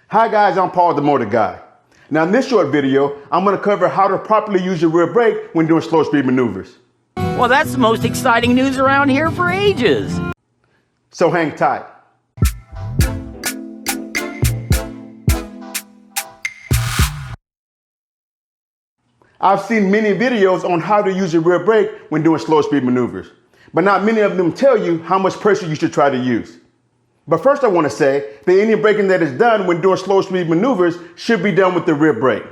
Hi guys, I'm Paul the Motor Guy. Now in this short video, I'm going to cover how to properly use your rear brake when doing slow speed maneuvers. Well, that's the most exciting news around here for ages. So hang tight. I've seen many videos on how to use your rear brake when doing slow speed maneuvers, but not many of them tell you how much pressure you should try to use. But first I want to say that any braking that is done when doing slow speed maneuvers should be done with the rear brake.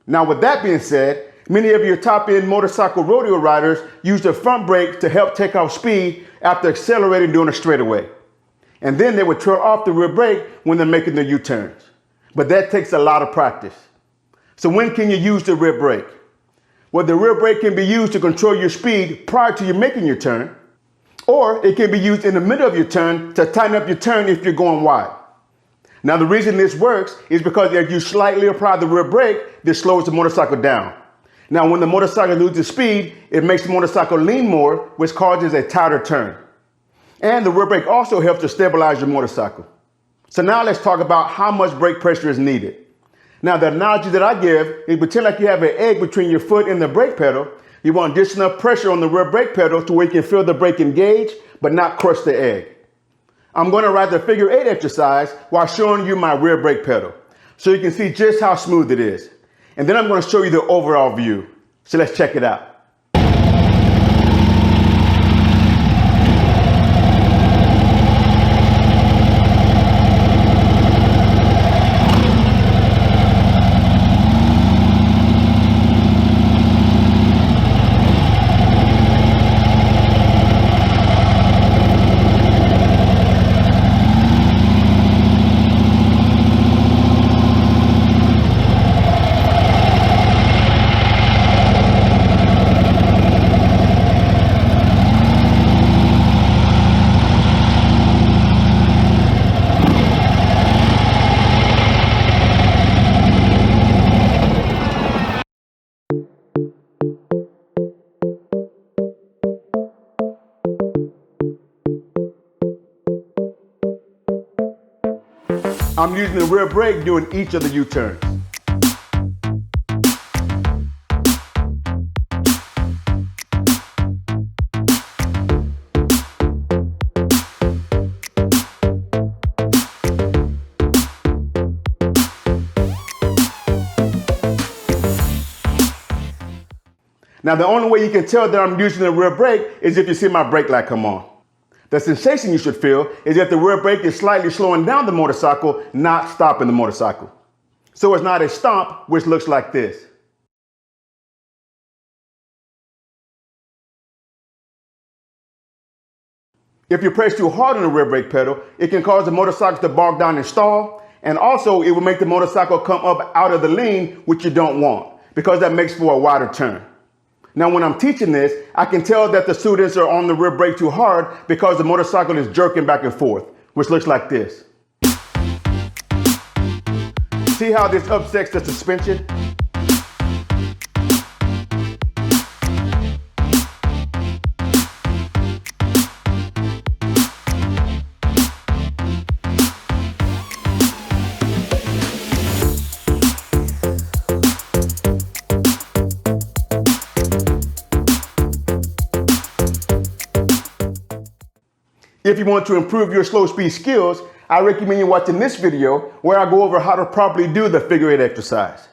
Now with that being said, many of your top end motorcycle rodeo riders use their front brake to help take off speed after accelerating during a straightaway. And then they would trail off the rear brake when they're making their U-turns. But that takes a lot of practice. So when can you use the rear brake? Well, the rear brake can be used to control your speed prior to you making your turn, or it can be used in the middle of your turn to tighten up your turn if you're going wide. Now, the reason this works is because if you slightly apply the rear brake, this slows the motorcycle down. Now, when the motorcycle loses speed, it makes the motorcycle lean more, which causes a tighter turn. And the rear brake also helps to stabilize your motorcycle. So now let's talk about how much brake pressure is needed. Now, the analogy that I give is pretend like you have an egg between your foot and the brake pedal. You want just enough pressure on the rear brake pedal to where you can feel the brake engage, but not crush the egg. I'm going to write the figure 8 exercise while showing you my rear brake pedal, so you can see just how smooth it is. And then I'm going to show you the overall view. So let's check it out. I'm using the rear brake during each of the U-turns. Now the only way you can tell that I'm using the rear brake is if you see my brake light come on. The sensation you should feel is that the rear brake is slightly slowing down the motorcycle, not stopping the motorcycle. So it's not a stomp, which looks like this. If you press too hard on the rear brake pedal, it can cause the motorcycle to bog down and stall, and also it will make the motorcycle come up out of the lean, which you don't want, because that makes for a wider turn. Now, when I'm teaching this, I can tell that the students are on the rear brake too hard because the motorcycle is jerking back and forth, which looks like this. See how this upsets the suspension? If you want to improve your slow speed skills, I recommend you watching this video where I go over how to properly do the figure 8 exercise.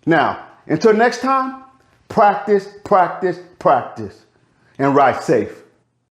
Now, until next time, practice, practice, practice, and ride safe.